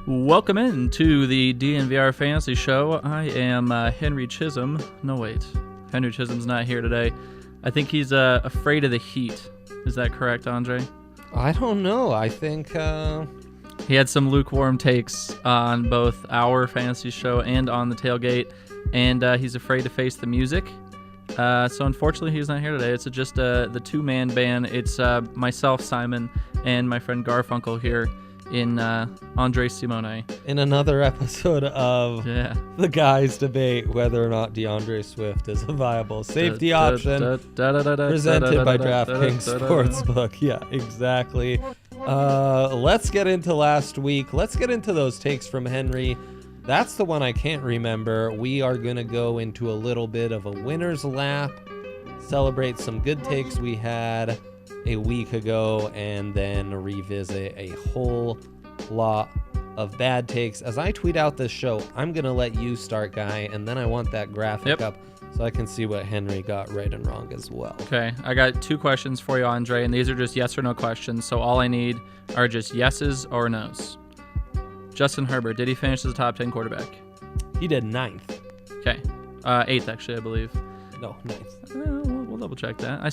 Welcome in to the DNVR Fantasy Show. I am Henry Chisholm. No, wait. Henry Chisholm's not here today. I think he's afraid of the heat. Is that correct, Andre? I don't know. I think... He had some lukewarm takes on both our fantasy show and on the tailgate, and he's afraid to face the music. So unfortunately, he's not here today. It's just the two-man band. It's myself, Simon, and my friend Garfunkel here in Andre Simone. In another episode of the guys debate whether or not DeAndre Swift is a viable safety option, presented by DraftKings Sportsbook. Yeah, exactly. Let's get into last week. Let's get into those takes from Henry. That's the one I can't remember. We are going to go into a little bit of a winner's lap, celebrate some good takes we had a week ago, and then revisit a whole lot of bad takes. As I tweet out this show, I'm going to let you start, Guy, and then I want that graphic up so I can see what Henry got right and wrong as well. Okay, I got two questions for you, Andre, and these are just yes or no questions, so all I need are just yeses or nos. Justin Herbert, did he finish as a top 10 quarterback? He did 9th. Okay, 8th actually, I believe. No, 9th. We'll double check that. I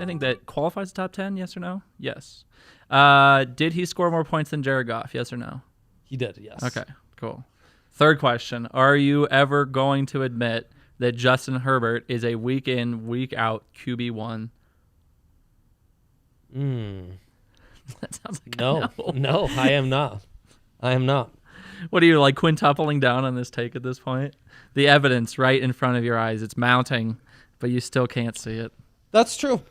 think that qualifies top 10, yes or no? Yes. Did he score more points than Jared Goff, yes or no? He did, yes. Okay, cool. Third question, are you ever going to admit that Justin Herbert is a week in, week out QB1? That sounds like No, I am not. What are you, like, quintupling down on this take at this point? The evidence right in front of your eyes. It's mounting, but you still can't see it. That's true.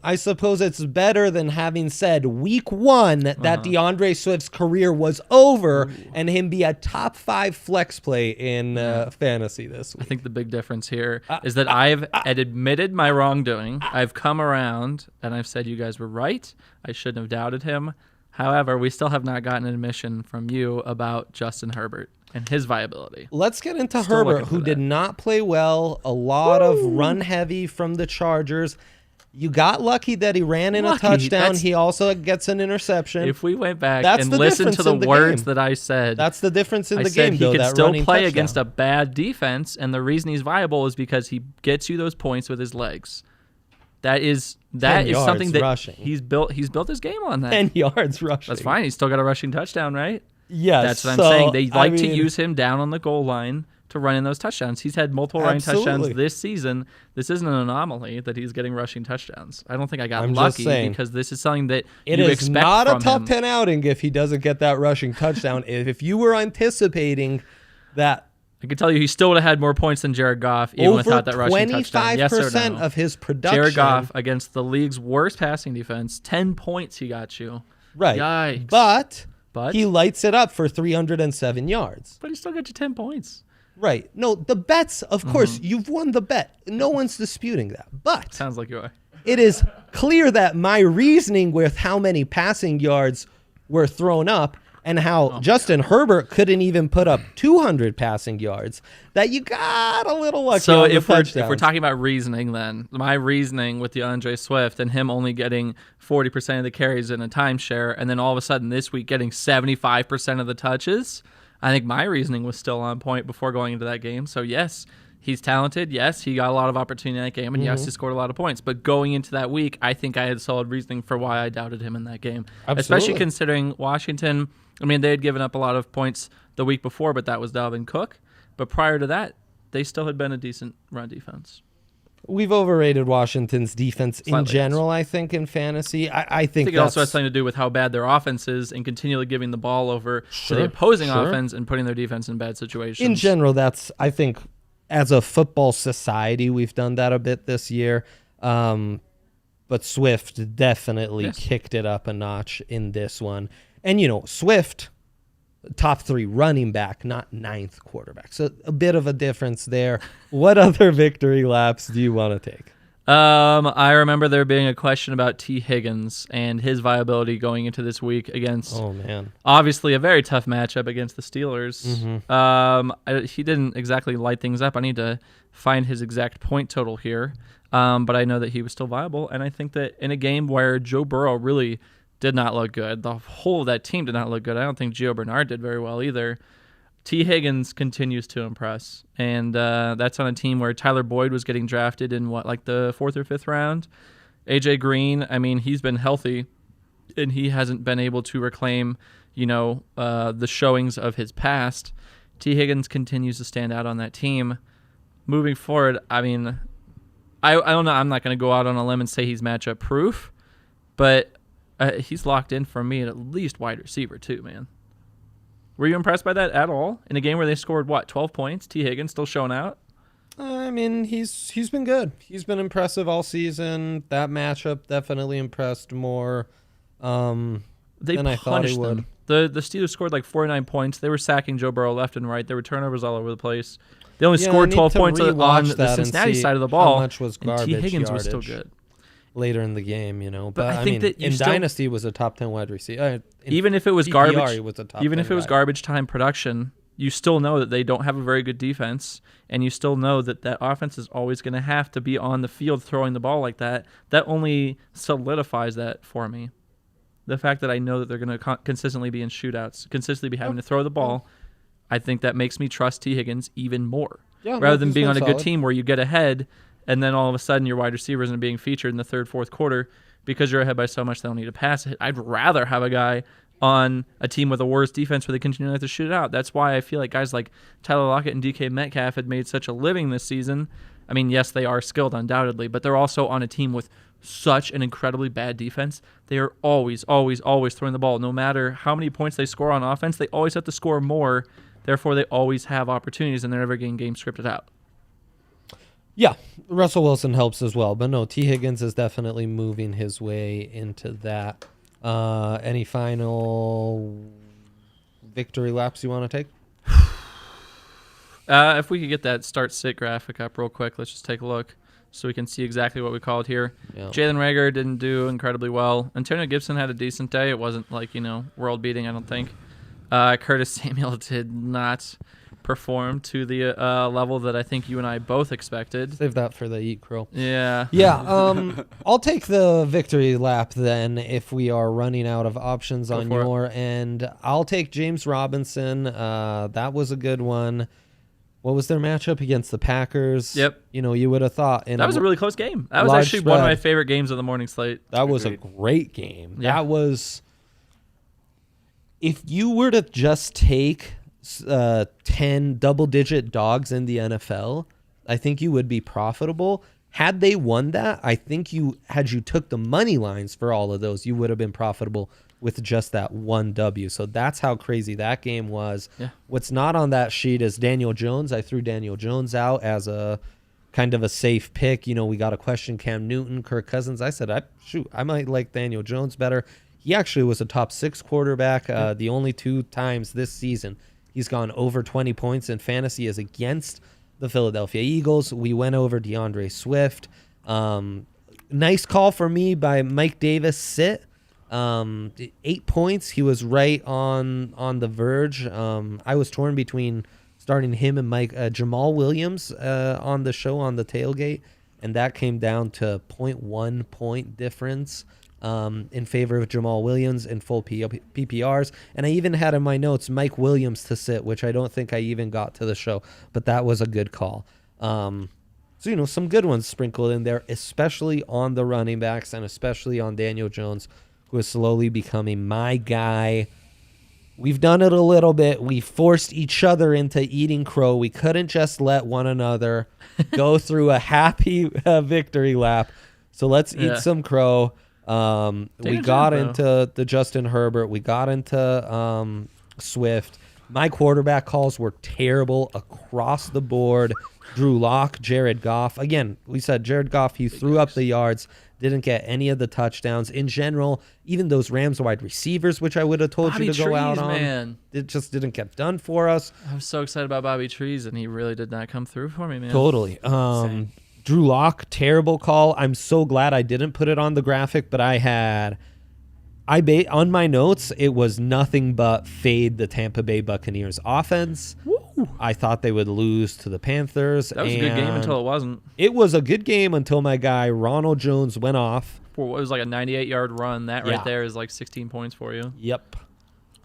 I suppose it's better than having said week 1 that DeAndre Swift's career was over and him be a top 5 flex play in fantasy this week. I think the big difference here is that I've admitted my wrongdoing. I've come around, and I've said you guys were right. I shouldn't have doubted him. However, we still have not gotten an admission from you about Justin Herbert and his viability. Let's get into Herbert, who did not play well. A lot of run heavy from the Chargers. You got lucky that he ran in a touchdown. He also gets an interception. If we went back and listened to the words that I said, that's the difference in the game. He could still play against a bad defense, and the reason he's viable is because he gets you those points with his legs. That is something that rushing. He's built his game on that. 10 yards rushing. That's fine. He's still got a rushing touchdown, right? Yes. That's what I'm saying. They like to use him down on the goal line to run in those touchdowns. He's had multiple running touchdowns this season. This isn't an anomaly that he's getting rushing touchdowns. I don't think I got lucky because this is something that you expect from him. It is not a top 10 outing if he doesn't get that rushing touchdown. If you were anticipating that, I can tell you he still would have had more points than Jared Goff even without that rushing touchdown. Yes or no? 25% of his production. Jared Goff against the league's worst passing defense, 10 points he got you. Right. Yikes. But he lights it up for 307 yards. But he still got you 10 points. Right. No, the bets, of course, you've won the bet. No one's disputing that. But sounds like you are. It is clear that my reasoning with how many passing yards were thrown up and how Justin Herbert couldn't even put up 200 passing yards, that you got a little lucky. So if we're talking about reasoning, then my reasoning with DeAndre Swift and him only getting 40% of the carries in a timeshare, and then all of a sudden this week getting 75% of the touches, I think my reasoning was still on point before going into that game. So yes, he's talented. Yes, he got a lot of opportunity in that game, and yes, he scored a lot of points. But going into that week, I think I had solid reasoning for why I doubted him in that game. Absolutely. Especially considering Washington, I mean, they had given up a lot of points the week before, but that was Dalvin Cook. But prior to that, they still had been a decent run defense. We've overrated Washington's defense in general, I think, in fantasy. I think it also has something to do with how bad their offense is and continually giving the ball over to the opposing offense and putting their defense in bad situations. In general, that's, I think, as a football society, we've done that a bit this year. But Swift definitely kicked it up a notch in this one. And, Swift, top 3 running back, not 9th quarterback. So a bit of a difference there. What other victory laps do you want to take? I remember there being a question about T. Higgins and his viability going into this week against, obviously, a very tough matchup against the Steelers. He didn't exactly light things up. I need to find his exact point total here. But I know that he was still viable. And I think that in a game where Joe Burrow really did not look good. The whole of that team did not look good. I don't think Gio Bernard did very well either. T. Higgins continues to impress, and that's on a team where Tyler Boyd was getting drafted in the 4th or 5th round. AJ Green, I mean, he's been healthy, and he hasn't been able to reclaim, the showings of his past. T. Higgins continues to stand out on that team. Moving forward, I mean, I don't know. I'm not going to go out on a limb and say he's matchup proof, but he's locked in for me at least wide receiver too, man. Were you impressed by that at all? In a game where they scored, 12 points? T. Higgins still showing out? I mean, he's been good. He's been impressive all season. That matchup definitely impressed more than I thought he would. The Steelers scored 49 points. They were sacking Joe Burrow left and right. There were turnovers all over the place. They only scored 12 points on the Cincinnati side of the ball. How much was garbage and T. Higgins yardage was still good. Later in the game, But I think that in Dynasty was a top 10 wide receiver. Even if it was PPR, garbage, he was a top even 10 if it was guy. garbage time production, you still know that they don't have a very good defense, and you still know that offense is always going to have to be on the field throwing the ball like that. That only solidifies that for me. The fact that I know that they're going to consistently be in shootouts, consistently be having to throw the ball, I think that makes me trust T. Higgins even more. Rather than being on a good team where you get ahead and then all of a sudden your wide receiver isn't being featured in the 3rd, 4th quarter because you're ahead by so much they don't need to pass it. I'd rather have a guy on a team with a worse defense where they continue to have to shoot it out. That's why I feel like guys like Tyler Lockett and DK Metcalf had made such a living this season. I mean, yes, they are skilled undoubtedly, but they're also on a team with such an incredibly bad defense. They are always, always, always throwing the ball. No matter how many points they score on offense, they always have to score more. Therefore, they always have opportunities, and they're never getting games scripted out. Yeah, Russell Wilson helps as well. But no, T. Higgins is definitely moving his way into that. Any final victory laps you want to take? If we could get that start-sit graphic up real quick, let's just take a look so we can see exactly what we called here. Yeah. Jalen Reagor didn't do incredibly well. Antonio Gibson had a decent day. It wasn't world-beating, I don't think. Curtis Samuel did not perform to the level that I think you and I both expected. Save that for the Eat Crow. Yeah. Yeah. I'll take the victory lap then if we are running out of options on your end. I'll take James Robinson. That was a good one. What was their matchup against the Packers? Yep. You would have thought. That was a really close game. That was actually one of my favorite games of the morning slate. That was a great game. Yeah. That was. If you were to just take 10 double-digit dogs in the NFL, I think you would be profitable. Had they won that, I think you took the money lines for all of those, you would have been profitable with just that one W. So that's how crazy that game was. Yeah. What's not on that sheet is Daniel Jones. I threw Daniel Jones out as a kind of a safe pick. We got a question, Cam Newton, Kirk Cousins. I said, I might like Daniel Jones better. He actually was a top 6 quarterback. The only 2 times this season he's gone over 20 points in fantasy is against the Philadelphia Eagles. We went over DeAndre Swift. Nice call for me by Mike Davis. Sit. 8 points. He was right on the verge. I was torn between starting him and Jamal Williams on the show on the tailgate, and that came down to 0.1 point difference in favor of Jamal Williams in full PPRs. And I even had in my notes Mike Williams to sit, which I don't think I even got to the show, but that was a good call. So, some good ones sprinkled in there, especially on the running backs and especially on Daniel Jones, who is slowly becoming my guy. We've done it a little bit. We forced each other into eating crow. We couldn't just let one another go through a happy victory lap. So let's eat some crow. We got into the Justin Herbert. We got into Swift. My quarterback calls were terrible across the board. Drew Lock, Jared Goff. Again, we said Jared Goff, he threw up the yards, didn't get any of the touchdowns. In general, even those Rams wide receivers, which I would have told you to go out on, man. It just didn't get done for us. I'm so excited about Bobby Trees, and he really did not come through for me, man. Totally. Drew Lock, terrible call. I'm so glad I didn't put it on the graphic, but on my notes, it was nothing but fade the Tampa Bay Buccaneers offense. I thought they would lose to the Panthers. That was a good game until it wasn't. It was a good game until my guy Ronal Jones went off. For what was like a 98-yard run. That right there is like 16 points for you. Yep.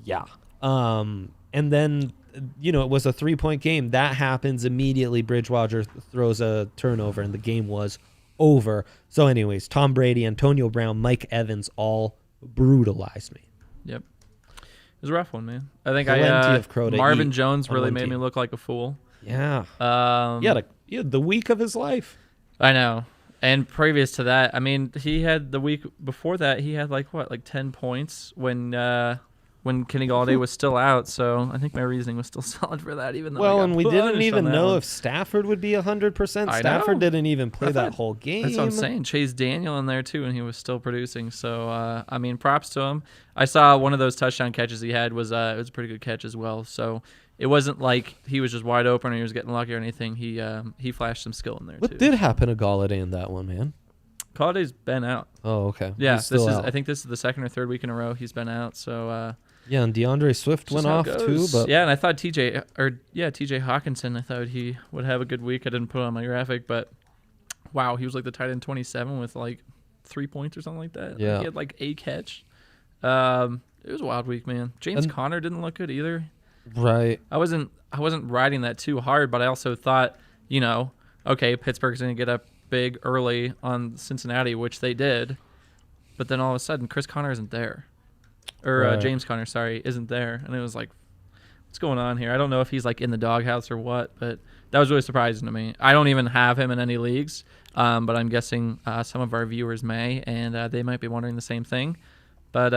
Yeah. And then, it was a 3-point game. That happens immediately. Bridgewater throws a turnover, and the game was over. So anyways, Tom Brady, Antonio Brown, Mike Evans all brutalized me. Yep. It was a rough one, man. I think Marvin Jones really made me look like a fool. Yeah. He had the week of his life. I know. And previous to that, I mean, he had the week before that, he had like 10 points when Kenny Galladay was still out. So I think my reasoning was still solid for that, even though and we didn't even know if Stafford would be 100%. Stafford didn't even play that whole game. That's what I'm saying. Chase Daniel in there too, and he was still producing. So I mean, props to him. I saw one of those touchdown catches he had was it was a pretty good catch as well. So it wasn't like he was just wide open or he was getting lucky or anything. He flashed some skill in there too. What did happen to Galladay in that one, man? Galladay's been out. Oh, okay. Yeah, I think this is the second or third week in a row he's been out. So yeah, and DeAndre Swift went off too. But yeah, and I thought TJ Hawkinson, I thought he would have a good week. I didn't put it on my graphic, but wow, he was like the tight end 27 with like 3 points or something like that. Yeah, he had like a catch. It was a wild week, man. James Conner didn't look good either. Right. I wasn't riding that too hard, but I also thought, okay, Pittsburgh's going to get up big early on Cincinnati, which they did, but then all of a sudden Chris Conner isn't there, or James Conner, isn't there, and it was like, what's going on here? I don't know if he's like in the doghouse or what, but that was really surprising to me. I don't even have him in any leagues, but I'm guessing some of our viewers may, and they might be wondering the same thing. But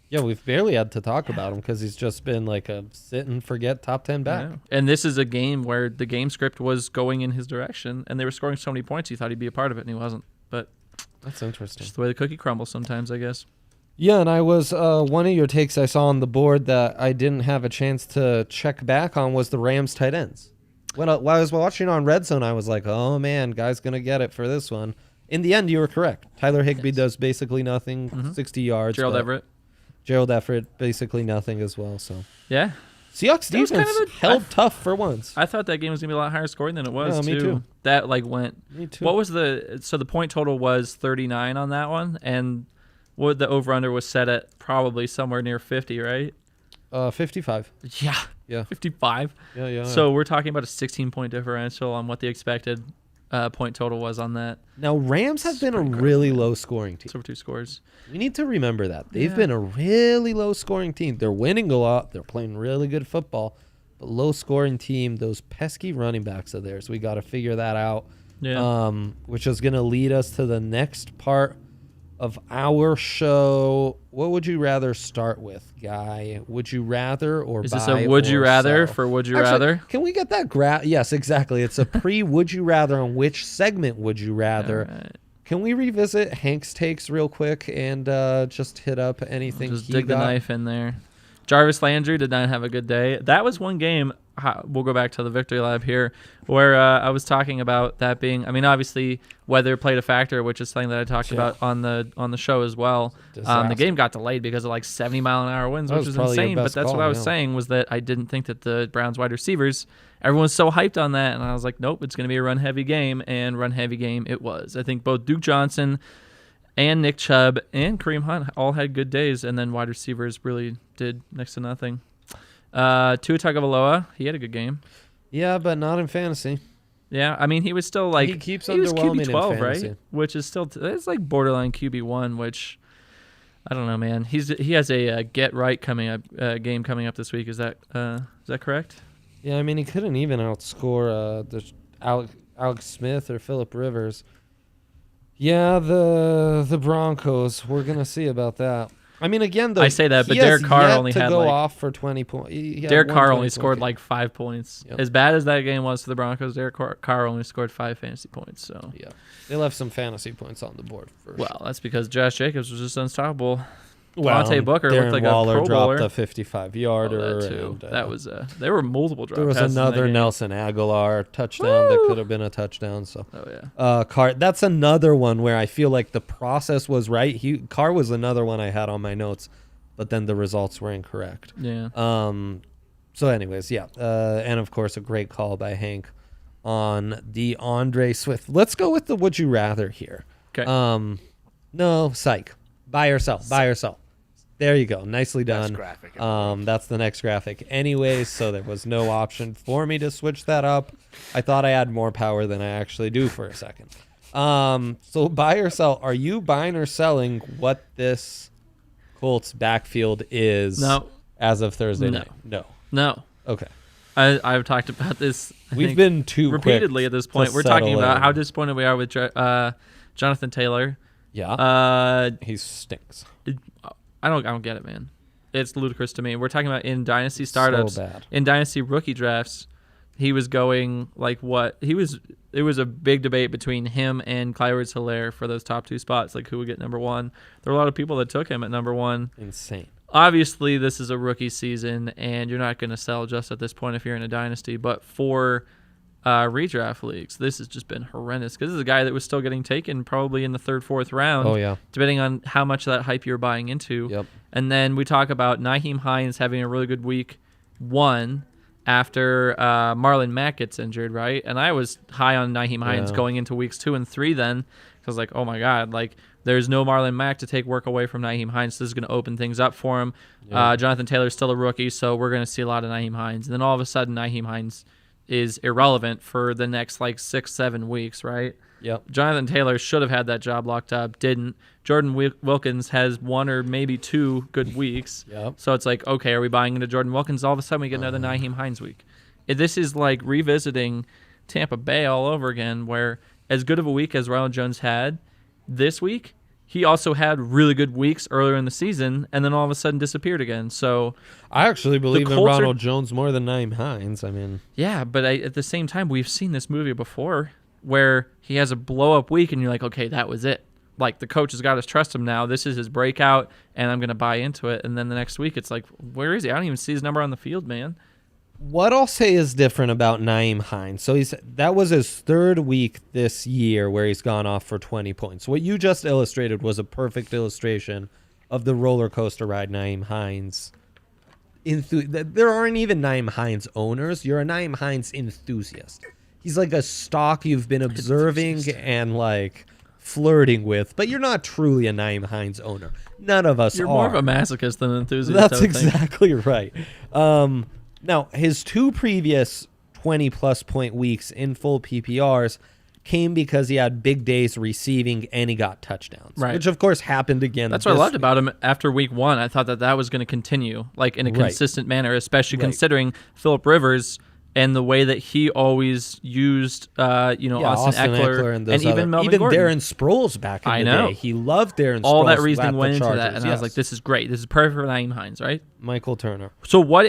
yeah, we've barely had to talk about him because he's just been like a sit and forget top 10 back. Yeah. And this is a game where the game script was going in his direction, and they were scoring so many points he thought he'd be a part of it, and he wasn't. But that's interesting. Just the way the cookie crumbles sometimes, I guess. Yeah, and I was one of your takes I saw on the board that I didn't have a chance to check back on was the Rams tight ends. When I was watching on Red Zone, I was like, oh man, guy's gonna get it for this one. In the end, you were correct. Tyler Higbee does basically nothing, 60 yards. Gerald Everett, basically nothing as well. So yeah, Seahawks defense held tough for once. I thought that game was gonna be a lot higher scoring than it was. Me too. That went. Me too. What was the point total was 39 on that one, and what the over under was set at probably somewhere near 50, right? 55. Yeah. 55. Yeah. So we're talking about a 16-point differential on what the expected point total was on that. Now, Rams have been a really low-scoring team. It's over 2 scores. We need to remember that. They've been a really low-scoring team. They're winning a lot. They're playing really good football. But low-scoring team, those pesky running backs of theirs, we got to figure that out. Yeah. Which is going to lead us to the next part of our show. What would you rather start with, Guy? Would you rather or is buy this a would you rather sell? For would you rather? Can we get that Yes, exactly. It's a pre-would you rather on which segment would you rather. Right. Can we revisit Hank's takes real quick and just hit up anything just dig the knife in there? Jarvis Landry did not have a good day. That was one game. We'll go back to the Victory Lab here, where I was talking about that being. I mean, obviously, weather played a factor, which is something that I talked about on the show as well. The game got delayed because of like 70-mile-an-hour winds, which was insane. But that's what I was saying was that I didn't think that the Browns wide receivers, everyone was so hyped on that, and I was like, nope, it's going to be a run-heavy game, and run-heavy game it was. I think both Duke Johnson and Nick Chubb and Kareem Hunt all had good days, and then wide receivers really did next to nothing. Tua Tagovailoa, he had a good game. Yeah, but not in fantasy. Yeah, I mean, he was still like... He was QB 12, right? Which is still... It's like borderline QB1, which... I don't know, man. He has a get-right game coming up this week. Is that correct? Yeah, I mean, he couldn't even outscore Alex Smith or Phillip Rivers. Yeah, the Broncos. We're going to see about that. I mean, again, though, I say that, but Derek Carr only had go off for 20 points. Derek Carr only scored like 5 points. Yep. As bad as that game was for the Broncos, Derek Carr only scored 5 fantasy points. So yeah, they left some fantasy points on the board. That's because Josh Jacobs was just unstoppable. Well, Devontae Booker Darren looked like Waller a Pro Bowler. dropped a 55-yarder. That too. That was there were multiple drops. There was another Nelson Aguilar touchdown that could have been a touchdown. So, Carr. That's another one where I feel like the process was right. Carr was another one I had on my notes, but then the results were incorrect. Yeah. So anyways, yeah. And of course, a great call by Hank on DeAndre Swift. Let's go with the would you rather here. Okay. No, psych. Buy or sell. Buy or sell. There you go. Nicely done. Graphic. That's the next graphic. Anyways, so there was no option for me to switch that up. I thought I had more power than I actually do for a second. So buy or sell. Are you buying or selling what this Colts backfield is as of Thursday night? No. Okay. I've talked about this. We've been too repeatedly quick at this point. We're talking about how disappointed we are with Jonathan Taylor. Yeah. He stinks. I don't get it, man. It's ludicrous to me. We're talking about in dynasty startups, so bad. In dynasty rookie drafts. He was going like what? It was a big debate between him and Clyde Edwards-Helaire for those top 2 spots, like who would get number 1. There were a lot of people that took him at number 1. Insane. Obviously, this is a rookie season, and you're not going to sell just at this point if you're in a dynasty. But for redraft leagues, this has just been horrendous because this is a guy that was still getting taken probably in the 3rd, 4th round. Oh, yeah. Depending on how much of that hype you're buying into. Yep. And then we talk about Nyheim Hines having a really good week 1 after Marlon Mack gets injured, right? And I was high on Nyheim Hines going into weeks 2 and 3 then because I was like, oh, my God, like there's no Marlon Mack to take work away from Nyheim Hines. This is going to open things up for him. Yeah. Jonathan Taylor's still a rookie, so we're going to see a lot of Nyheim Hines. And then all of a sudden, Nyheim Hines is irrelevant for the next like 6-7 weeks, right? Yep. Jonathan Taylor should have had that job locked up, didn't. Jordan Wilkins has 1 or maybe 2 good weeks. Yep. So it's like, okay, are we buying into Jordan Wilkins? All of a sudden we get another Nyheim Hines week. This is like revisiting Tampa Bay all over again, where as good of a week as Ronal Jones had this week, he also had really good weeks earlier in the season, and then all of a sudden disappeared again. So I actually believe in Ronal Jones more than Nyheim Hines. I mean, yeah, but at the same time, we've seen this movie before where he has a blow-up week, and you're like, okay, that was it. Like, the coach has got to trust him now. This is his breakout, and I'm going to buy into it. And then the next week, it's like, where is he? I don't even see his number on the field, man. What I'll say is different about Nyheim Hines. So that was his 3rd week this year where he's gone off for 20 points. What you just illustrated was a perfect illustration of the roller coaster ride Nyheim Hines. There aren't even Nyheim Hines owners. You're a Nyheim Hines enthusiast. He's like a stock you've been observing and like flirting with, but you're not truly a Nyheim Hines owner. None of us are. You're more of a masochist than an enthusiast. That's exactly right. Now, his 2 previous 20-plus point weeks in full PPRs came because he had big days receiving and he got touchdowns, right? Which, of course, happened again. That's what I loved about him after week 1. I thought that was going to continue like in a consistent manner, especially considering Phillip Rivers and the way that he always used, Austin Ekeler and even Melvin Gordon. Darren Sproles back in the day. He loved Darren Sproles. All that reasoning went into that, and I was like, this is great. This is perfect for Nyheim Hines, right? Michael Turner. So what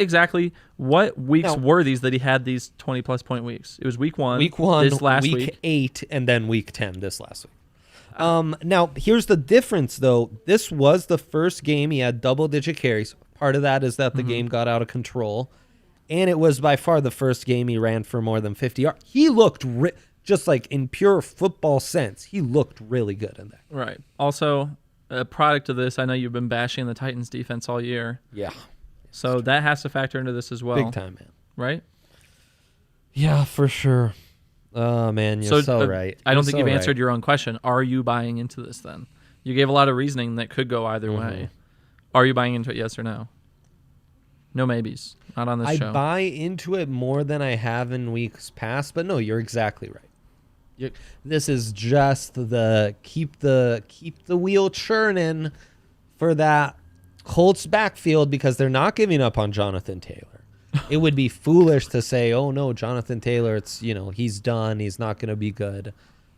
weeks were these that he had these 20-plus point weeks? It was week 1, this last week 8, and then week 10 this last week. Now, here's the difference, though. This was the first game he had double-digit carries. Part of that is that the game got out of control. And it was by far the first game he ran for more than 50 yards. He looked, just like in pure football sense, he looked really good in that. Right. Also, a product of this, I know you've been bashing the Titans defense all year. Yeah. So that has to factor into this as well. Big time, man. Right? Yeah, for sure. Oh, man, you're so right. I don't think you've answered your own question. Are you buying into this then? You gave a lot of reasoning that could go either way. Are you buying into it, yes or no? No maybes. Not on this show. I buy into it more than I have in weeks past, but no, you're exactly right. This is just the keep the wheel churning for that Colts backfield because they're not giving up on Jonathan Taylor. It would be foolish to say, "Oh no, Jonathan Taylor, he's done. He's not going to be good."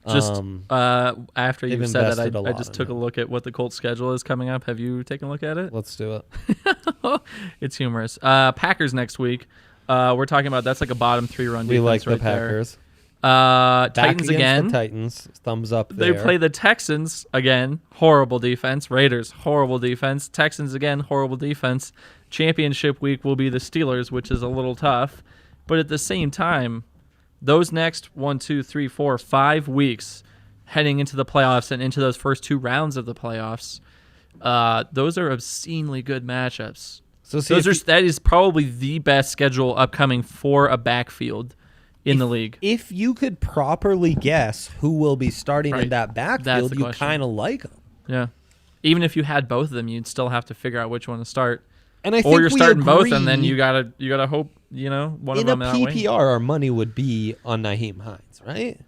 Just after you said that, I just took a look at what the Colts schedule is coming up. Have you taken a look at it? Let's do it. It's humorous. Packers next week. We're talking about that's like a bottom 3 run defense. We like right the Packers. Titans again. The Titans. Thumbs up there. They play the Texans again. Horrible defense. Raiders. Horrible defense. Texans again. Horrible defense. Championship week will be the Steelers, which is a little tough. But at the same time, those next 5 weeks heading into the playoffs and into those first 2 rounds of the playoffs, those are obscenely good matchups. So that is probably the best schedule upcoming for a backfield in the league. If you could properly guess who will be starting in that backfield, you kind of like them. Yeah. Even if you had both of them, you'd still have to figure out which one to start. And I think or you're starting both, and then you gotta hope one of them. In a PPR, our money would be on Nyheim Hines, right?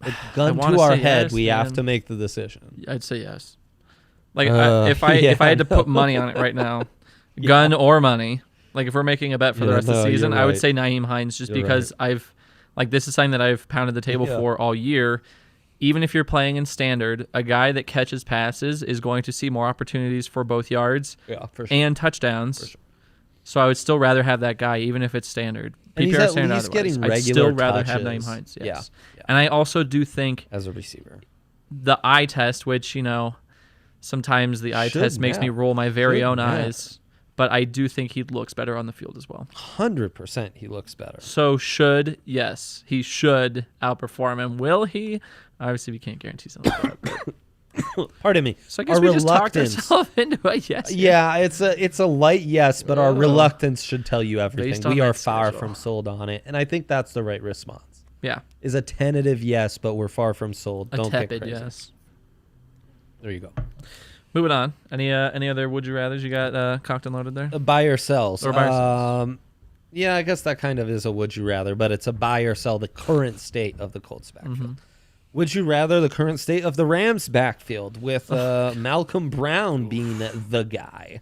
Like, gun to our head, we have to make the decision. I'd say yes. Like if I had to put money on it right now, gun or money. Like if we're making a bet for the rest of the season, I would say Nyheim Hines just because this is something that I've pounded the table for all year. Even if you're playing in standard, a guy that catches passes is going to see more opportunities for both yards and touchdowns. For sure. So I would still rather have that guy, even if it's standard. PPR standard otherwise. Getting regular I'd still rather have Nyheim Hines. Yes. Yeah. And I also do think as a receiver, the eye test, which sometimes the eye test makes me roll my very own eyes. But I do think he looks better on the field as well. 100% he looks better. So he should outperform him. Will he? Obviously, we can't guarantee something like that. Pardon me. So I guess we just talked ourselves into a yes. Yeah, it's a light yes, but our reluctance should tell you everything. We are far from sold on it, and I think that's the right response. Yeah. Is a tentative yes, but we're far from sold. Don't get crazy. Yes. There you go. Moving on. Any other would you rathers you got cocked and loaded there? Buy or sells. Or buy or sells. Yeah, I guess that kind of is a would you rather, but it's a buy or sell the current state of the Colts backfield. Mm-hmm. Would you rather the current state of the Rams backfield with Malcolm Brown being the guy?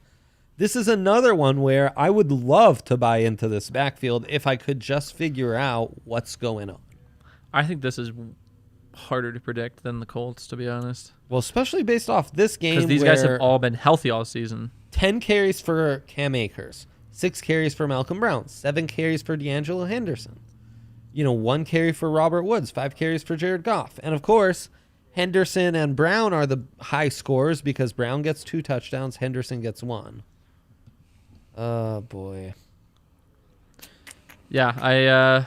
This is another one where I would love to buy into this backfield if I could just figure out what's going on. I think this is harder to predict than the Colts, to be honest. Well, especially based off this game. Because these guys have all been healthy all season. 10 carries for Cam Akers, 6 carries for Malcolm Brown, 7 carries for D'Angelo Henderson. 1 carry for Robert Woods, 5 carries for Jared Goff. And, of course, Henderson and Brown are the high scorers because Brown gets 2 touchdowns, Henderson gets 1. Oh, boy. Yeah,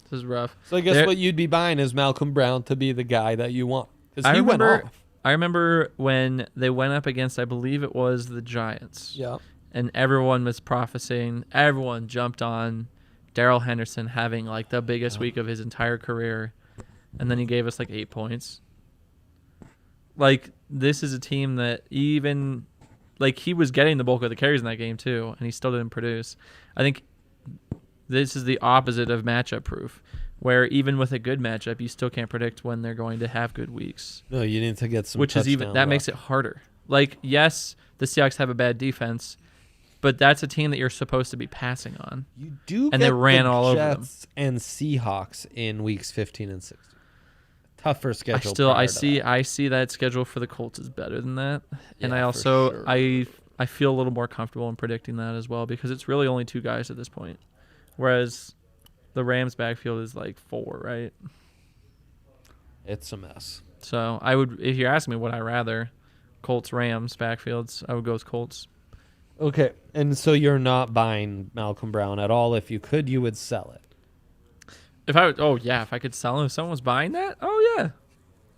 this is rough. So I guess what you'd be buying is Malcolm Brown to be the guy that you want. Because he went off. I remember when they went up against, I believe it was the Giants. Yeah. And everyone was prophesying. Everyone jumped on Darrell Henderson having the biggest week of his entire career, and then he gave us 8 points. This is a team that even he was getting the bulk of the carries in that game too, and he still didn't produce. I think this is the opposite of matchup proof, where even with a good matchup, you still can't predict when they're going to have good weeks. No, you need to get some. Which is that makes it harder. Yes, the Seahawks have a bad defense. But that's a team that you're supposed to be passing on. You do, and they ran all over them. Jets and Seahawks in weeks 15 and 16. Tougher schedule. I see that schedule for the Colts is better than that, and I also I feel a little more comfortable in predicting that as well because it's really only 2 guys at this point, whereas the Rams backfield is 4, right? It's a mess. So I would, if you're asking me, would I rather Colts Rams backfields? I would go with Colts. Okay, and so you're not buying Malcolm Brown at all. If you could, you would sell it. If I could sell him, if someone was buying that, I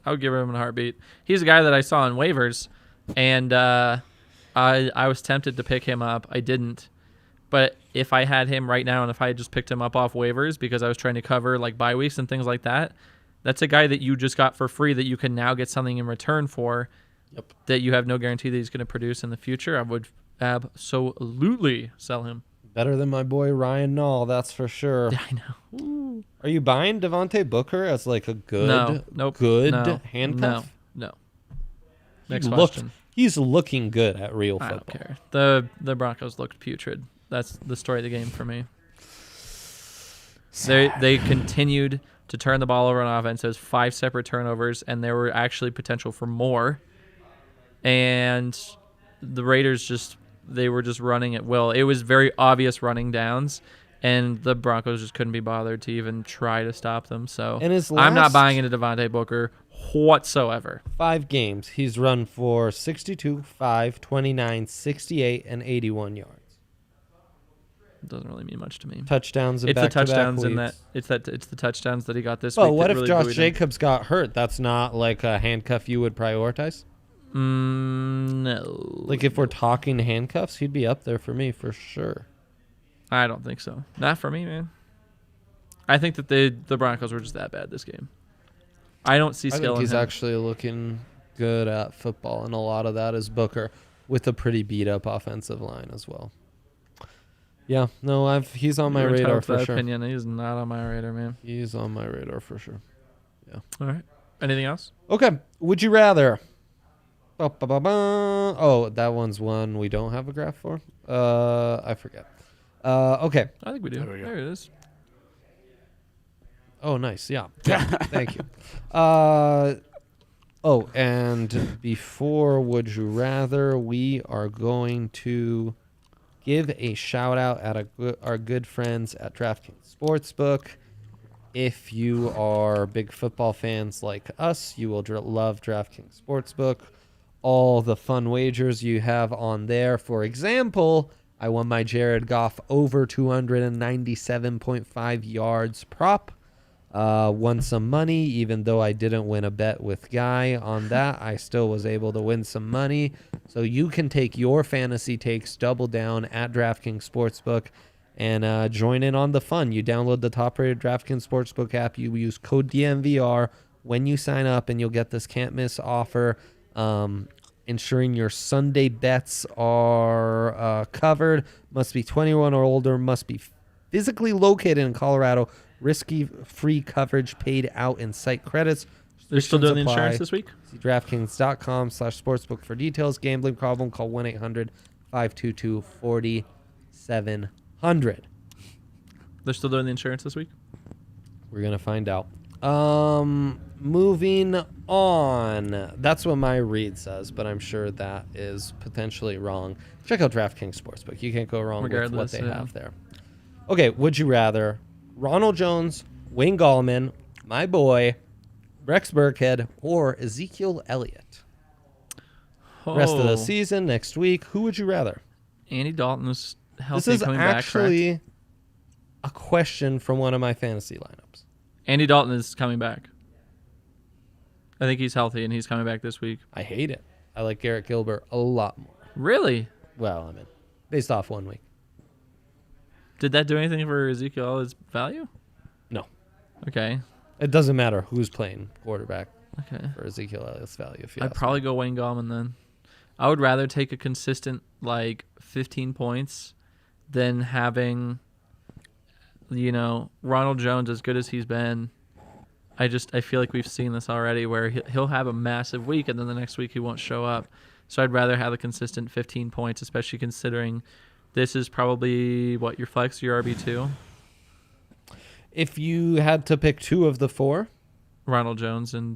would give him a heartbeat. He's a guy that I saw on waivers, and I was tempted to pick him up. I didn't, but if I had him right now, and if I had just picked him up off waivers because I was trying to cover bye weeks and things like that, that's a guy that you just got for free that you can now get something in return for. Yep. That you have no guarantee that he's going to produce in the future. I would absolutely sell him. Better than my boy Ryan Nall, that's for sure. Yeah, I know. Ooh. Are you buying Devontae Booker as a good, handcuff? No. Next question. He's looking good at real football. I don't care. The Broncos looked putrid. That's the story of the game for me. They continued to turn the ball over on offense. It was 5 separate turnovers, and there were actually potential for more. And the Raiders they were just running at will. It was very obvious running downs, and the Broncos just couldn't be bothered to even try to stop them. So I'm not buying into Devontae Booker whatsoever. 5 games, he's run for 62, 5, 29, 68, and 81 yards. It doesn't really mean much to me. Touchdowns and it's the touchdowns in that it's the touchdowns that he got this week. What if Josh Jacobs got hurt? That's not a handcuff you would prioritize? No. Like if we're talking handcuffs, he'd be up there for me for sure. I don't think so. Not for me, man. I think that the Broncos were just that bad this game. I don't see skill in him. He's actually looking good at football, and a lot of that is Booker with a pretty beat-up offensive line as well. Yeah, no, he's on my radar for sure. Opinion. He's not on my radar, man. He's on my radar for sure. Yeah. All right. Anything else? Okay. Would you rather? Oh, that one's one we don't have a graph for. I forget. Okay. I think we do. There it is. Oh, nice. Yeah. Thank you. And before Would You Rather, we are going to give a shout out at our good friends at DraftKings Sportsbook. If you are big football fans like us, you will love DraftKings Sportsbook. All the fun wagers you have on there. For example, I won my Jared Goff over 297.5 yards prop. Won some money, even though I didn't win a bet with Guy on that. I still was able to win some money. So you can take your fantasy takes, double down at DraftKings Sportsbook, and join in on the fun. You download the top-rated DraftKings Sportsbook app. You use code DNVR when you sign up, and you'll get this can't-miss offer, ensuring your Sunday bets are covered. Must be 21 or older. Must be physically located in Colorado. Risky-free coverage paid out in site credits. They're still doing the insurance this week? See DraftKings.com/sportsbook for details. Gambling problem, call 1-800-522-4700. They're still doing the insurance this week? We're going to find out. Moving on. That's what my read says, but I'm sure that is potentially wrong. Check out DraftKings Sportsbook. You can't go wrong with what they have there. Okay, would you rather Ronal Jones, Wayne Gallman, my boy, Rex Burkhead, or Ezekiel Elliott? Rest of the season, next week. Who would you rather? Andy Dalton is healthy. This is coming actually back, a question from one of my fantasy lineups. Andy Dalton is coming back. I think he's healthy, and he's coming back this week. I hate it. I like Garrett Gilbert a lot more. Really? Well, I mean, based off 1 week. Did that do anything for Ezekiel Elliott's value? No. Okay. It doesn't matter who's playing quarterback for Ezekiel Elliott's value. I'd probably go Wayne Gallman then. I would rather take a consistent 15 points than having, Ronal Jones, as good as he's been. I feel like we've seen this already where he'll have a massive week and then the next week he won't show up. So I'd rather have a consistent 15 points, especially considering this is probably your flex, your RB2. If you had to pick two of the four, Ronal Jones and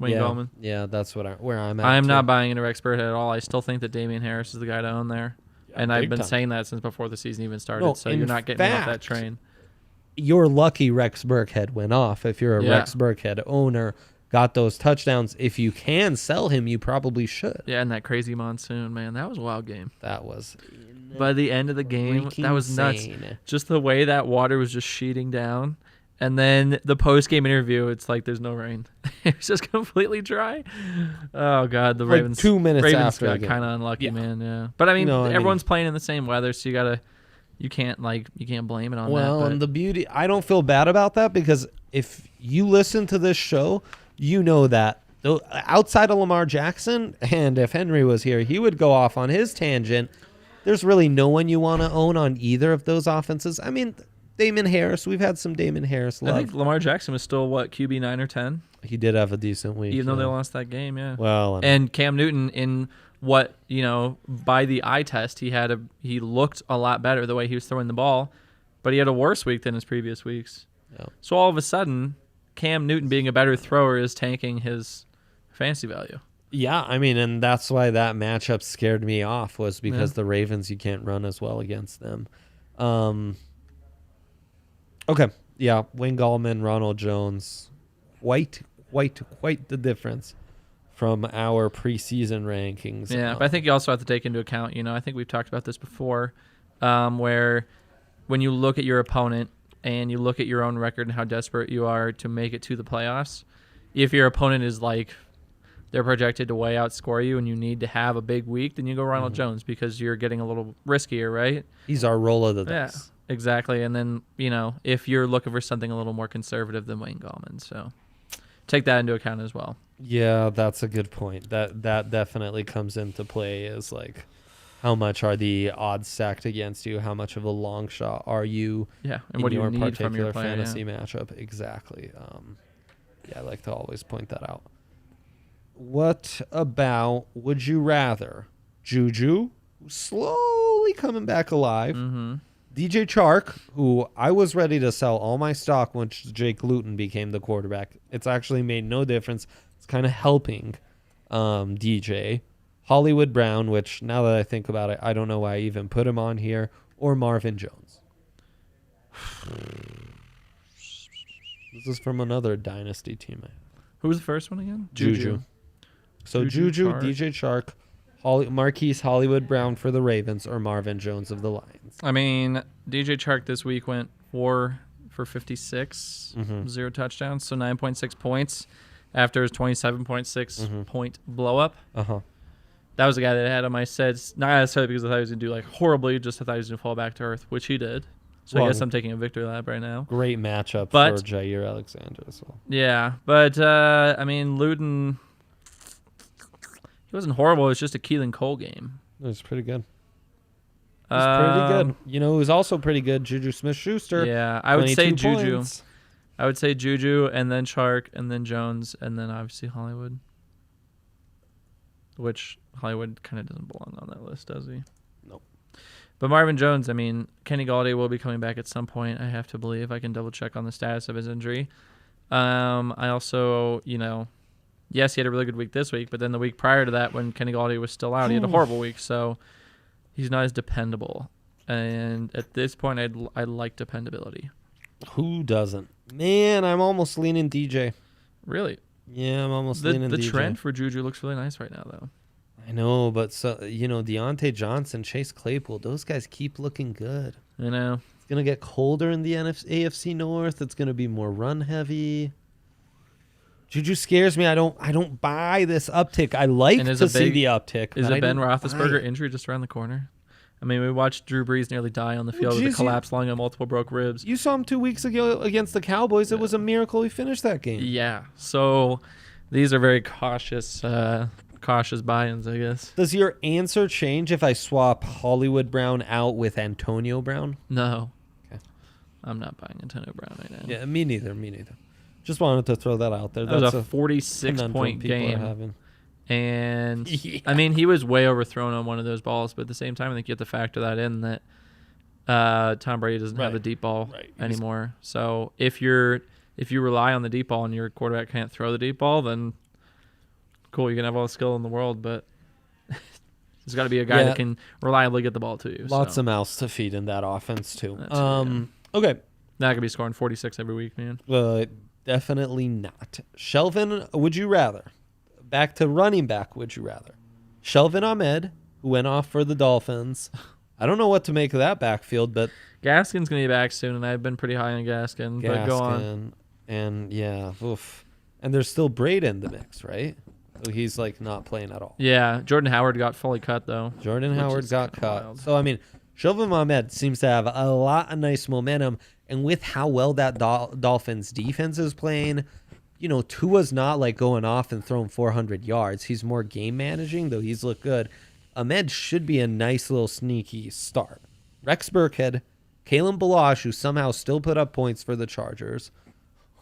Wayne Gallman. Yeah, that's where I'm at. I'm not buying into Rex Burkhead at all. I still think that Damian Harris is the guy to own there. Yeah, and I've been saying that since before the season even started. So you're not getting me off that train. You're lucky Rex Burkhead went off. If you're a Rex Burkhead owner, got those touchdowns. If you can sell him, you probably should. Yeah, and that crazy monsoon, man. That was a wild game. That was. By the end of the game, that was nuts. Just the way that water was just sheeting down. And then the post-game interview, it's like there's no rain. It's just completely dry. Oh, God. The Ravens 2 minutes after got kind of unlucky, man. Yeah. But, I mean, everyone's playing in the same weather, so you can't blame it on that. Well, and the beauty, I don't feel bad about that because if you listen to this show, you know that outside of Lamar Jackson, and if Henry was here, he would go off on his tangent. There's really no one you want to own on either of those offenses. I mean, Damon Harris, we've had some Damon Harris love. I think Lamar Jackson was still, QB 9 or 10? He did have a decent week. Even though they lost that game, yeah. Well, and Cam Newton, in what, by the eye test, he looked a lot better the way he was throwing the ball, but he had a worse week than his previous weeks. Yeah. So all of a sudden, Cam Newton being a better thrower is tanking his fantasy value. Yeah, I mean, and that's why that matchup scared me off was because the Ravens, you can't run as well against them. Okay, yeah, Wayne Gallman, Ronal Jones, quite the difference from our preseason rankings. Yeah, but I think you also have to take into account, I think we've talked about this before, where when you look at your opponent and you look at your own record and how desperate you are to make it to the playoffs, if your opponent is they're projected to way outscore you and you need to have a big week, then you go Ronal Jones because you're getting a little riskier, right? He's our roll of the dice. Yeah, exactly. And then, if you're looking for something a little more conservative than Wayne Gallman. So take that into account as well. Yeah, that's a good point. That definitely comes into play is like how much are the odds stacked against you? How much of a long shot are you? Yeah, and what do you need from your player, fantasy matchup? Exactly. I like to always point that out. What about would you rather Juju slowly coming back alive? DJ Chark, who I was ready to sell all my stock once Jake Luton became the quarterback. It's actually made no difference. It's kind of helping DJ. Hollywood Brown, which now that I think about it, I don't know why I even put him on here, or Marvin Jones. This is from another dynasty team. Who was the first one again? Juju. So Juju, Chark. DJ Chark, Marquise Hollywood Brown for the Ravens, or Marvin Jones of the Lions. I mean, DJ Chark this week went 4 for 56, 0 touchdowns, so 9.6 points after his 27.6 point blow up. That was the guy that I had on my sets, not necessarily because I thought he was going to do like horribly, just I thought he was going to fall back to earth, which he did. So I guess I'm taking a victory lap right now. Great matchup for Jair Alexander as well. Yeah, but I mean, Luton, he wasn't horrible. It was just a Keelan Cole game. It was pretty good. It was pretty good. It was also pretty good. Juju Smith-Schuster. Yeah, I would say Juju. Points. I would say Juju, and then Chark, and then Jones, and then obviously Hollywood. Which Hollywood kind of doesn't belong on that list, does he? Nope. But Marvin Jones, I mean, Kenny Galladay will be coming back at some point, I have to believe. I can double check on the status of his injury. I also, yes, he had a really good week this week, but then the week prior to that when Kenny Galladay was still out, he had a horrible week. So he's not as dependable. And at this point, I like dependability. Who doesn't? Man, I'm almost leaning DJ. Really? Yeah, I'm almost leaning DJ. The trend for Juju looks really nice right now, though. I know, but Deontay Johnson, Chase Claypool, those guys keep looking good. I know. It's going to get colder in the AFC North. It's going to be more run heavy. Juju scares me. I don't buy this uptick. I like to see the uptick. Is a Ben Roethlisberger injury just around the corner? I mean, we watched Drew Brees nearly die on the field with a collapse lung and multiple broke ribs. You saw him 2 weeks ago against the Cowboys. It was a miracle he finished that game. Yeah. So these are very cautious buy-ins, I guess. Does your answer change if I swap Hollywood Brown out with Antonio Brown? No. Okay. I'm not buying Antonio Brown right now. Yeah, me neither. Just wanted to throw that out there. That was a 46-point game. And, yeah. I mean, he was way overthrown on one of those balls, but at the same time, I think you have to factor that in that Tom Brady doesn't have the deep ball anymore. So if you rely on the deep ball and your quarterback can't throw the deep ball, then cool, you can have all the skill in the world, but there's got to be a guy that can reliably get the ball to you. Lots of mouths to feed in that offense, too. Okay. Not going to be scoring 46 every week, man. Definitely not. Shelvin, would you rather? Back to running back, would you rather? Shelvin Ahmed, who went off for the Dolphins. I don't know what to make of that backfield, but Gaskin's going to be back soon, and I've been pretty high on Gaskin. But go on. And yeah, oof. And there's still Brady in the mix, right? So he's like not playing at all. Yeah, Jordan Howard got fully cut though. Jordan Howard got cut. Wild. So I mean, Shelvin Ahmed seems to have a lot of nice momentum, and with how well that Dolphins defense is playing, Tua's not like going off and throwing 400 yards. He's more game managing, though he's looked good. Ahmed should be a nice little sneaky start. Rex Burkhead, Kalen Ballage, who somehow still put up points for the Chargers,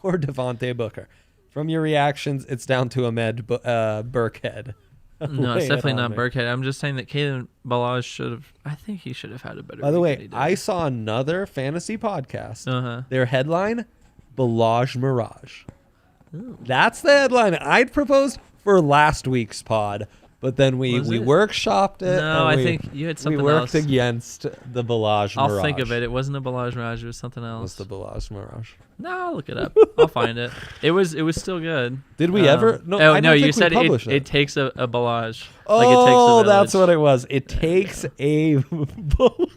or Devontae Booker. From your reactions, it's down to Ahmed Burkhead. No, it's definitely not Burkhead. I'm just saying that Kalen Ballage I think he should have had a better By the way, I saw another fantasy podcast. Their headline, Ballage Mirage. Ooh. That's the headline I'd proposed for last week's pod, but then we workshopped it. No, I think you had something else. We worked against the Ballage Mirage. I'll think of it. It wasn't a Ballage Mirage. It was something else. It was the Ballage Mirage. No, I'll look it up. I'll find it. It was still good. Did we ever? No, no. You said it takes a Ballage. Oh, like it takes a that's what it was. It takes a Ballage.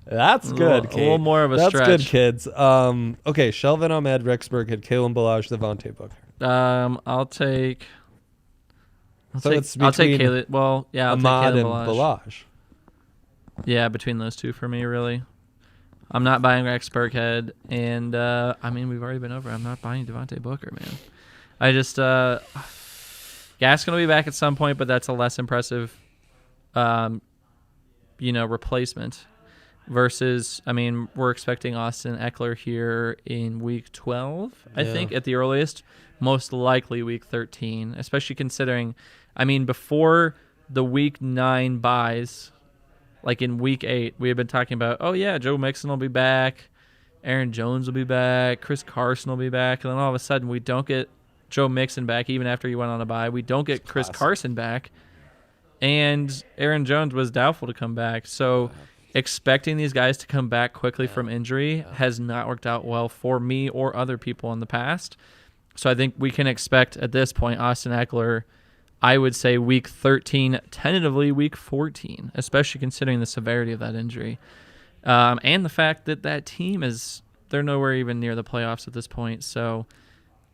That's good, Kate. A little more of a stretch. That's good, kids. Okay, Shelvin Ahmed, Rex Burkhead, Kalen Ballage, Devontae Booker. I'll take I'll take Caleb. Well, yeah, I'll Ahmad take and Caleb Balazs. Yeah, between those two for me, really. I'm not buying Rex Burkhead, and we've already been over. I'm not buying Devontae Booker, man. I just Gas going to be back at some point, but that's a less impressive, replacement. Versus, we're expecting Austin Ekeler here in week 12, I think, at the earliest. Most likely week 13, especially considering, before the week 9 buys, like in week 8, we have been talking about, Joe Mixon will be back, Aaron Jones will be back, Chris Carson will be back, and then all of a sudden we don't get Joe Mixon back even after he went on a bye. We don't get Chris Carson back, and Aaron Jones was doubtful to come back. So expecting these guys to come back quickly from injury has not worked out well for me or other people in the past. So I think we can expect at this point Austin Ekeler, I would say week 13, tentatively week 14, especially considering the severity of that injury. And the fact that team they're nowhere even near the playoffs at this point. So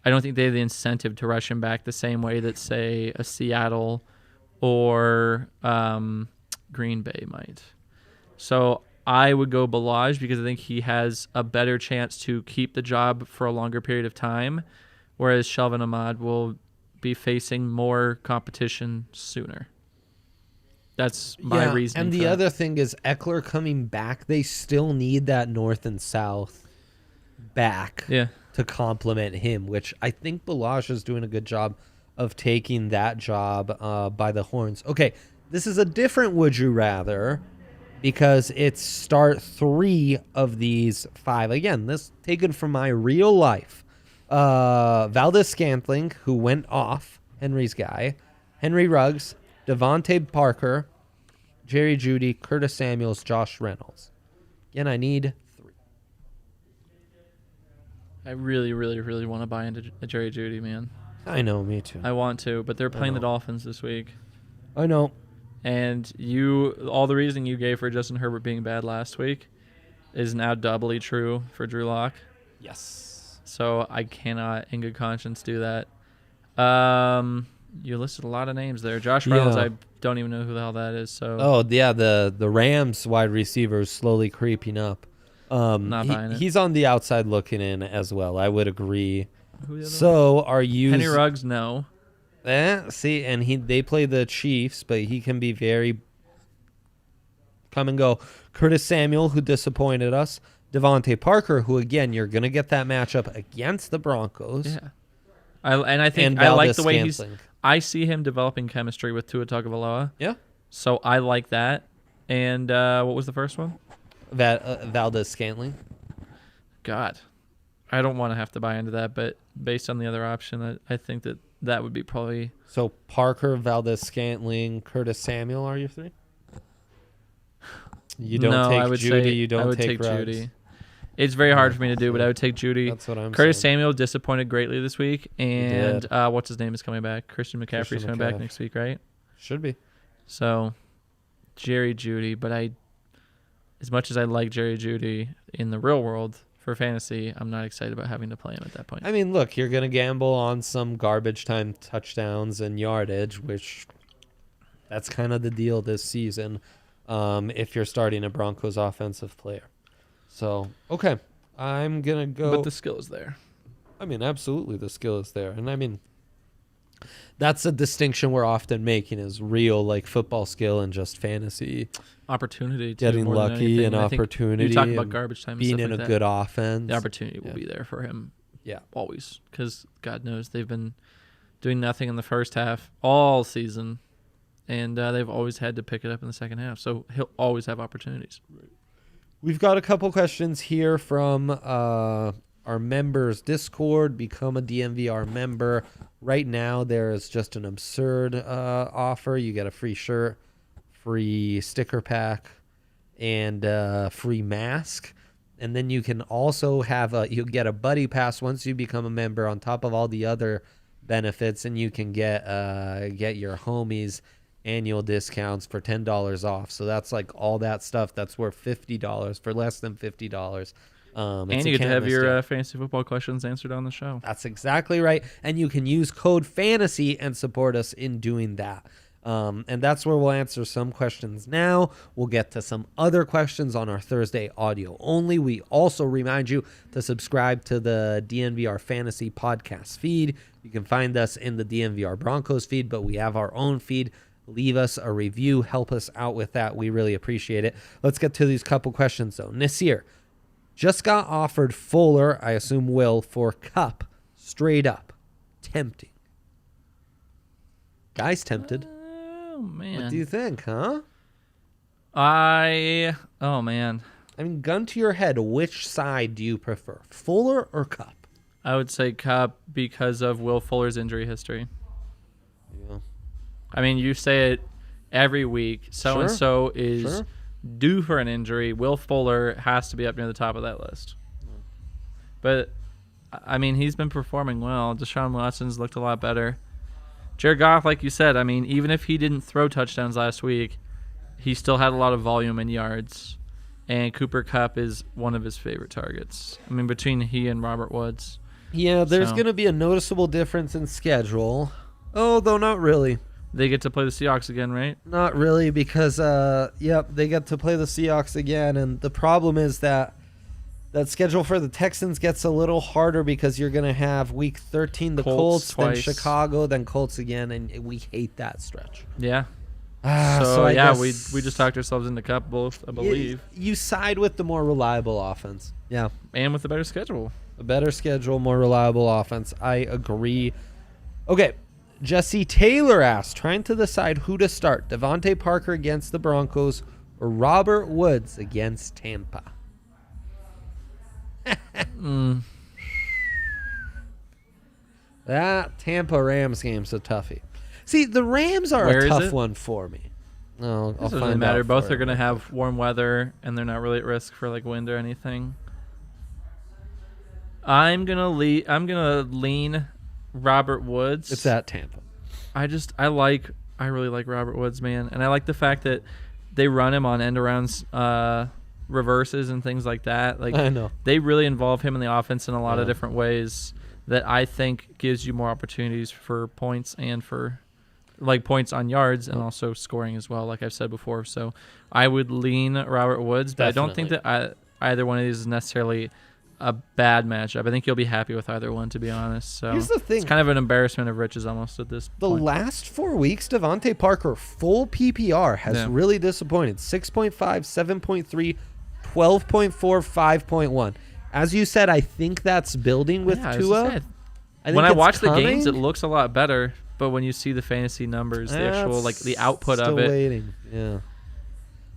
I don't think they have the incentive to rush him back the same way that, say, a Seattle or Green Bay might. So I would go Balazs because I think he has a better chance to keep the job for a longer period of time, whereas Shelvin Ahmad will be facing more competition sooner. That's my reasoning. And the other thing is Ekeler coming back, they still need that north and south back to complement him, which I think Balazs is doing a good job of taking that job by the horns. Okay, this is a different would you rather, because it's start 3 of these 5. Again, this taken from my real life. Valdez-Scantling, who went off, Henry's guy, Henry Ruggs, Devontae Parker, Jerry Jeudy, Curtis Samuels, Josh Reynolds. Again, I need 3. I really, really, really want to buy into Jerry Jeudy, man. I know, me too. I want to, but they're playing the Dolphins this week. I know. And all the reasoning you gave for Justin Herbert being bad last week is now doubly true for Drew Lock. Yes. So I cannot, in good conscience, do that. You listed a lot of names there. Josh Reynolds, I don't even know who the hell that is. So. The Rams wide receiver is slowly creeping up. Not buying it. He's on the outside looking in as well. I would agree. So are you? Henry Ruggs, no. See, and they play the Chiefs, but he can be very come and go. Curtis Samuel, who disappointed us. Devontae Parker, who, again, you're going to get that matchup against the Broncos. Yeah. I think I like the way I see him developing chemistry with Tua Tagovailoa. Yeah. So I like that. And what was the first one? Valdez-Scantling. God. I don't want to have to buy into that, but based on the other option, I think that would be probably... So Parker, Valdez-Scantling, Curtis Samuel are your 3? You don't take Jeudy, you don't take Jeudy. It's very hard for me to do, but I would take Jeudy. That's what I'm Curtis saying. Samuel disappointed greatly this week, and what's his name is coming back? Christian McCaffrey's coming back next week, right? Should be. So, Jerry Jeudy, but as much as I like Jerry Jeudy in the real world for fantasy, I'm not excited about having to play him at that point. I mean, look, you're going to gamble on some garbage time touchdowns and yardage, which that's kind of the deal this season if you're starting a Broncos offensive player. So, okay, I'm going to go. But the skill is there. I mean, absolutely the skill is there. And I mean, that's a distinction we're often making is real, like, football skill and just fantasy. Opportunity. Getting lucky and opportunity. You talk about garbage time and being stuff in like a that. good offense. The opportunity will be there for him. Yeah. Always. Because God knows they've been doing nothing in the first half all season. And they've always had to pick it up in the second half. So he'll always have opportunities. Right. We've got a couple questions here from our members' Discord. Become a DNVR member. Right now, there is just an absurd offer. You get a free shirt, free sticker pack, and free mask. And then you can also you'll get a buddy pass once you become a member on top of all the other benefits, and you can get your homies annual discounts for $10 off. So that's like all that stuff that's worth $50 for less than $50. And you get to have your fantasy football questions answered on the show. That's exactly right. And you can use code FANTASY and support us in doing that. And that's where we'll answer some questions now. We'll get to some other questions on our Thursday audio only. We also remind you to subscribe to the DNVR Fantasy podcast feed. You can find us in the DNVR Broncos feed, but we have our own feed. Leave us a review. Help us out with that. We really appreciate it. Let's get to these couple questions, though. Nasir just got offered Fuller, I assume Will, for Cup. Straight up. Tempting. Guy's tempted. Oh, man. What do you think, huh? Oh, man. I mean, gun to your head, which side do you prefer, Fuller or Cup? I would say Cup because of Will Fuller's injury history. Yeah. I mean, you say it every week. So-and-so is due for an injury. Will Fuller has to be up near the top of that list. But, I mean, he's been performing well. Deshaun Watson's looked a lot better. Jared Goff, like you said, I mean, even if he didn't throw touchdowns last week, he still had a lot of volume and yards. And Cooper Kupp is one of his favorite targets. I mean, between he and Robert Woods. Yeah, there's going to be a noticeable difference in schedule. Oh, though not really. They get to play the Seahawks again, right? Not really because, they get to play the Seahawks again. And the problem is that schedule for the Texans gets a little harder because you're going to have week 13, the Colts then Chicago, then Colts again, and we hate that stretch. Yeah. We just talked ourselves into Cup both, I believe. You side with the more reliable offense. Yeah. And with a better schedule. A better schedule, more reliable offense. I agree. Okay. Jesse Taylor asks, trying to decide who to start, Devontae Parker against the Broncos or Robert Woods against Tampa. That Tampa Rams game's a toughie. See, the Rams are a tough one for me. No, it doesn't really matter. Both are going to have warm weather, and they're not really at risk for like wind or anything. I'm gonna lean Robert Woods. It's at Tampa. I really like Robert Woods, man, and I like the fact that they run him on end arounds. Reverses and things like that. Like, I know. They really involve him in the offense in a lot of different ways that I think gives you more opportunities for points and for like points on yards and also scoring as well, like I've said before. So I would lean Robert Woods, but I don't think that either one of these is necessarily a bad matchup. I think you'll be happy with either one, to be honest. So here's the thing. It's kind of an embarrassment of riches almost at this point. The last 4 weeks, Devontae Parker, full PPR, has really disappointed. 6.5, 7.3, 12.4, 5.1. As you said, I think that's building with Tua. When I watch the games, it looks a lot better. But when you see the fantasy numbers, the actual the output of it, waiting. Yeah.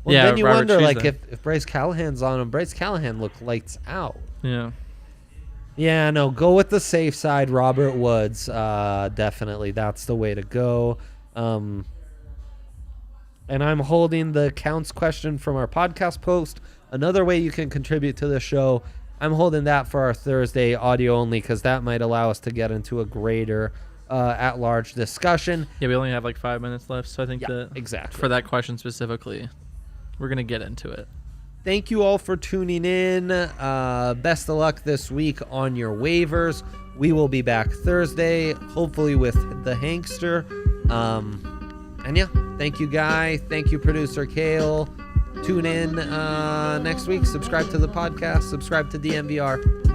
Well, then you wonder if Bryce Callahan's on him. Bryce Callahan looked lights out. Yeah. Yeah, no, go with the safe side, Robert Woods. Definitely, that's the way to go. And I'm holding the counts question from our podcast post. Another way you can contribute to the show, I'm holding that for our Thursday audio only because that might allow us to get into a greater at-large discussion. Yeah, we only have like 5 minutes left, so I think exactly for that question specifically, we're going to get into it. Thank you all for tuning in. Best of luck this week on your waivers. We will be back Thursday, hopefully with the Hankster. And yeah, thank you, Guy. Thank you, producer Kale. Tune in next week. Subscribe to the podcast. Subscribe to DNVR.